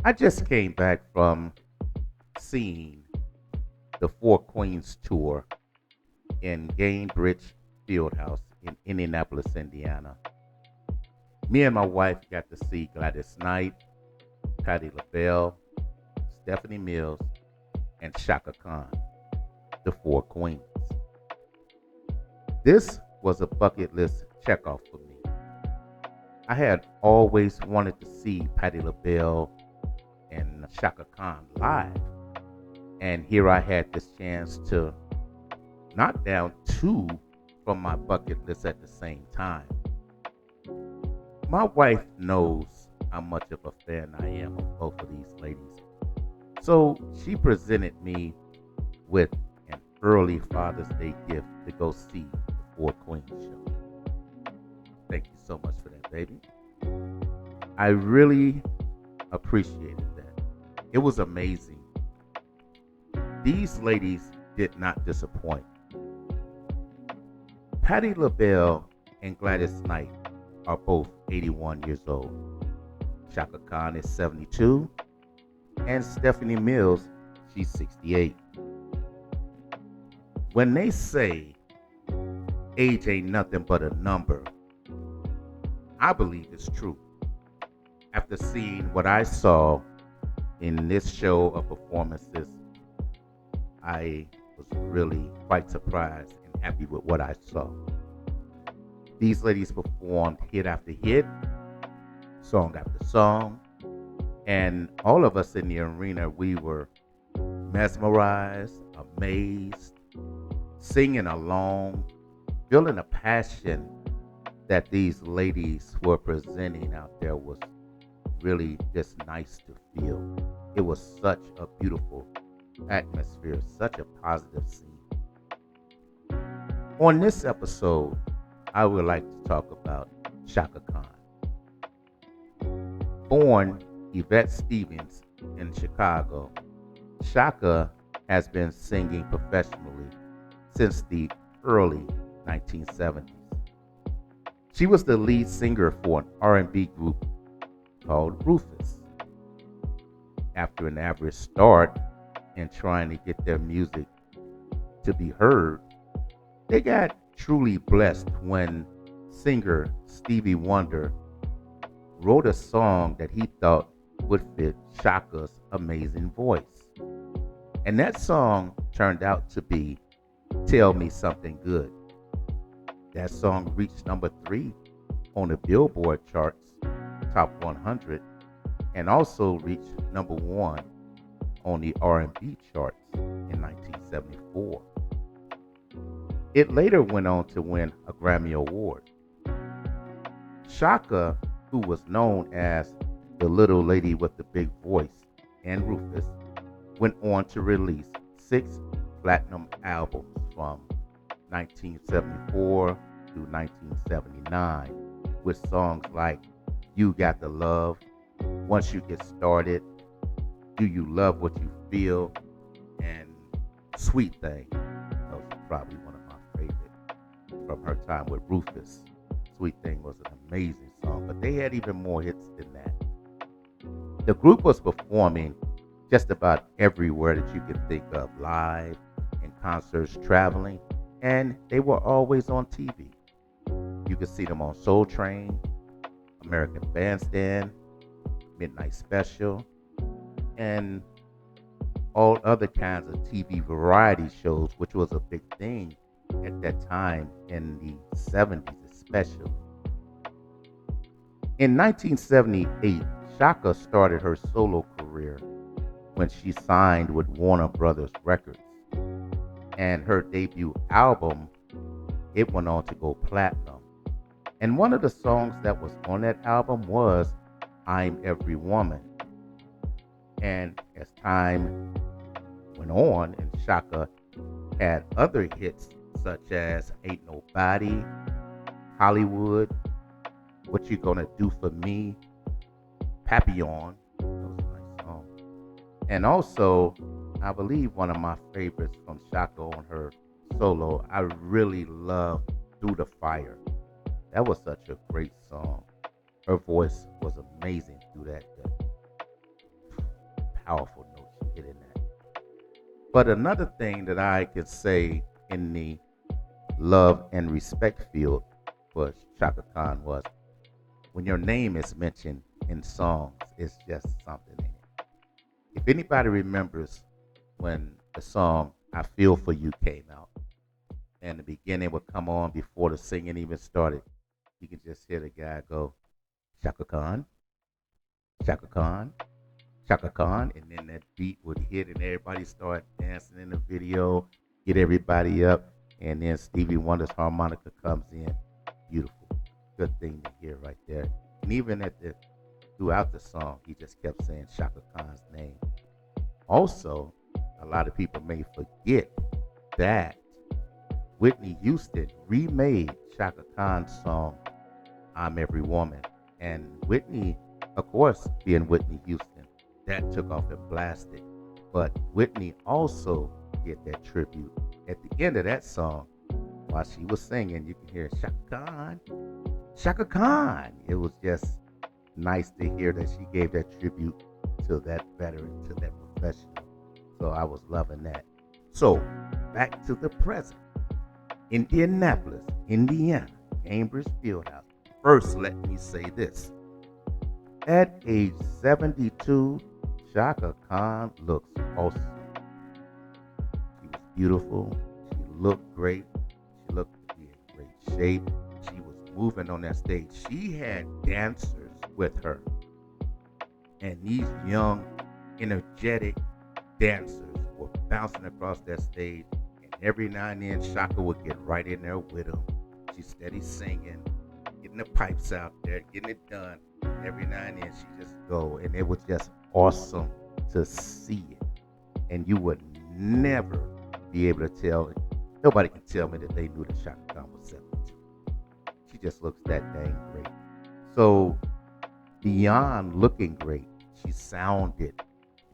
I just came back from seeing the Four Queens tour in Gainbridge Fieldhouse in Indianapolis, Indiana. Me and my wife got to see Gladys Knight, Patti LaBelle, Stephanie Mills, and Chaka Khan, the Four Queens. This was a bucket list checkoff for me. I had always wanted to see Patti LaBelle and Chaka Khan live, and here I had this chance to knock down two from my bucket list at the same time. My wife knows how much of a fan I am of both of these ladies, so she presented me with an early Father's Day gift to go see the Four Queens show. Thank you so much for that, baby. I really appreciated that. It was amazing. These ladies did not disappoint. Patti LaBelle and Gladys Knight are both 81 years old. Chaka Khan is 72, and Stephanie Mills, she's 68. When they say age ain't nothing but a number, I believe it's true. After seeing what I saw in this show of performances, I was really quite surprised and happy with what I saw. These ladies performed hit after hit, song after song, and all of us in the arena, we were mesmerized, amazed, singing along, feeling the passion that these ladies were presenting out there was really just nice to feel. It was such a beautiful atmosphere, such a positive scene. On this episode, I would like to talk about Chaka Khan. Born Yvette Stevens in Chicago, Chaka has been singing professionally since the early 1970s. She was the lead singer for an R&B group called Rufus. After an average start in trying to get their music to be heard, they got truly blessed when singer Stevie Wonder wrote a song that he thought would fit Chaka's amazing voice. And that song turned out to be Tell Me Something Good. That song reached number 3 on the Billboard charts, top 100, and also reached number 1 on the R&B charts in 1974. It later went on to win a Grammy Award. Chaka, who was known as the little lady with the big voice and Rufus, went on to release 6 platinum albums from 1974 through 1979 with songs like You Got the Love, Once You Get Started, Do You Love What You Feel, and Sweet Thing. Those are probably one of my favorites from her time with Rufus. Sweet Thing was an amazing song, but they had even more hits than that. The group was performing just about everywhere that you could think of, live, in concerts, traveling, and they were always on TV. You could see them on Soul Train, American Bandstand, Midnight Special, and all other kinds of TV variety shows, which was a big thing at that time in the 70s, especially. In 1978, Chaka started her solo career when she signed with Warner Brothers Records. And her debut album, it went on to go platinum. And one of the songs that was on that album was I'm Every Woman. And as time went on, and Chaka had other hits such as Ain't Nobody, Hollywood, What You Gonna Do For Me, Papillon, that was a nice song. And also, I believe one of my favorites from Chaka on her solo, I really love Through the Fire. That was such a great song. Her voice was amazing through that. powerful notes she hit in that. But another thing that I could say in the love and respect field for Chaka Khan was when your name is mentioned in songs, it's just something in it. If anybody remembers when the song I Feel For You came out and the beginning would come on before the singing even started, you can just hear the guy go, Chaka Khan, Chaka Khan, Chaka Khan, and then that beat would hit and everybody start dancing in the video, get everybody up, and then Stevie Wonder's harmonica comes in. Beautiful. Good thing to hear right there. And even throughout the song, he just kept saying Chaka Khan's name. Also, a lot of people may forget that Whitney Houston remade Chaka Khan's song, I'm Every Woman. And Whitney, of course, being Whitney Houston, that took off and blasted. But Whitney also did that tribute. At the end of that song, while she was singing, you can hear Chaka Khan, Chaka Khan. It was just nice to hear that she gave that tribute to that veteran, to that professional. So I was loving that. So back to the present. Indianapolis, Indiana, Cambridge Fieldhouse. First, let me say this. At age 72, Chaka Khan looks awesome. She was beautiful. She looked great. She looked to be in great shape. She was moving on that stage. She had dancers with her. And these young, energetic dancers were bouncing across that stage. And every now and then, Chaka would get right in there with them. She's steady singing, getting the pipes out there, getting it done. And every now and then, she just go. And it was just awesome to see it. And you would never be able to tell it. Nobody can tell me that they knew that Chaka Khan was 72. She just looks that dang great. So beyond looking great, she sounded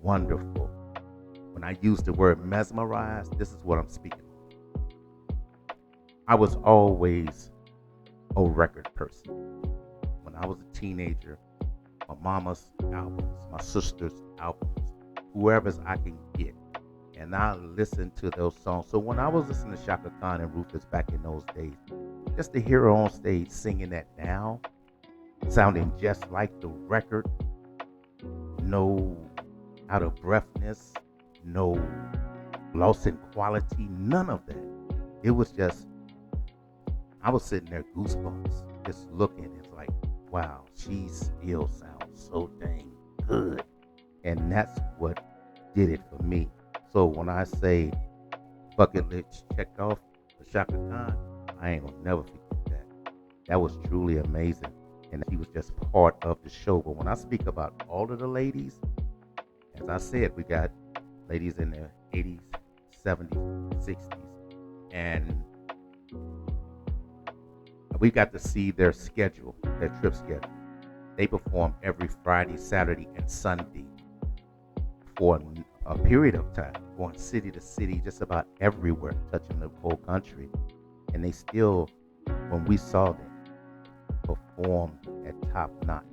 wonderful. When I use the word mesmerized, this is what I'm speaking of. I was always a record person. When I was a teenager, my mama's albums, my sister's albums, whoever's I can get. And I listened to those songs. So when I was listening to Chaka Khan and Rufus back in those days, just to hear her on stage singing that now, sounding just like the record, no out of breathness, no loss in quality, none of that. It was just, I was sitting there goosebumps, just looking. It's like, wow, she still sounds so dang good. And that's what did it for me. So when I say bucket list checked off for Chaka Khan, I ain't gonna never forget that. That was truly amazing. And she was just part of the show. But when I speak about all of the ladies, as I said, we got ladies in their 80s, 70s, 60s. And we got to see their schedule, their trip schedule. They perform every Friday, Saturday, and Sunday for a period of time, going city to city, just about everywhere, touching the whole country. And they still, when we saw them, performed at top notch,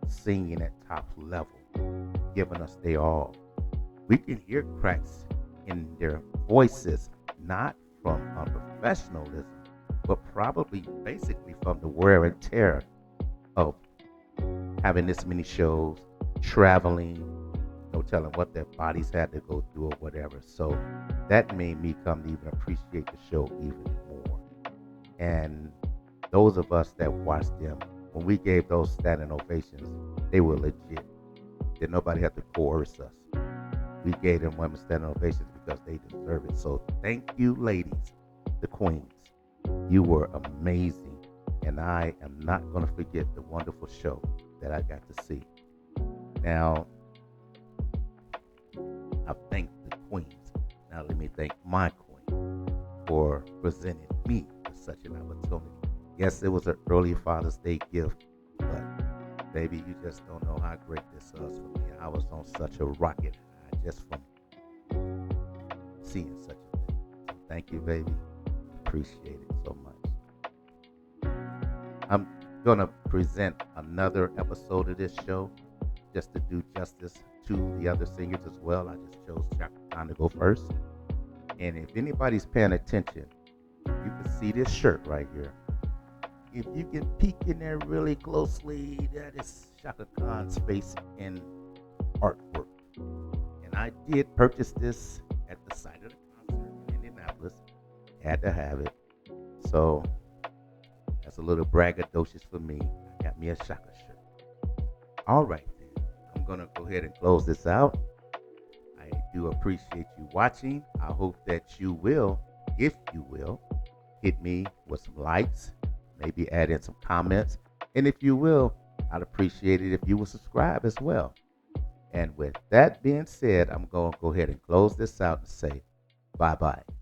singing at top level, giving us their all. We can hear cracks in their voices, not from unprofessionalism, but probably basically from the wear and tear of having this many shows, traveling, no telling what their bodies had to go through or whatever. So that made me come to even appreciate the show even more. And those of us that watched them, when we gave those standing ovations, they were legit. Did nobody have to coerce us. We gave them women standing ovations because they deserve it. So thank you, ladies, the queens. You were amazing. And I am not going to forget the wonderful show that I got to see. Now, I thank the queens. Now let me thank my queen for presenting me with such an opportunity. Yes, it was an early Father's Day gift, but baby, you just don't know how great this was for me. I was on such a rocket high just from seeing such a thing. So thank you, baby. Appreciate it so much. I'm going to present another episode of this show just to do justice to the other singers as well, I just chose Chaka to go first. And if anybody's paying attention, you can see this shirt right here. If you can peek in there really closely, that is Chaka Khan's face in artwork. And I did purchase this at the site of the concert in Indianapolis. Had to have it. So that's a little braggadocious for me. I got me a Chaka shirt. All right, then. I'm going to go ahead and close this out. I do appreciate you watching. I hope that you will, if you will, hit me with some likes, maybe add in some comments. And if you will, I'd appreciate it if you will subscribe as well. And with that being said, I'm going to go ahead and close this out and say bye-bye.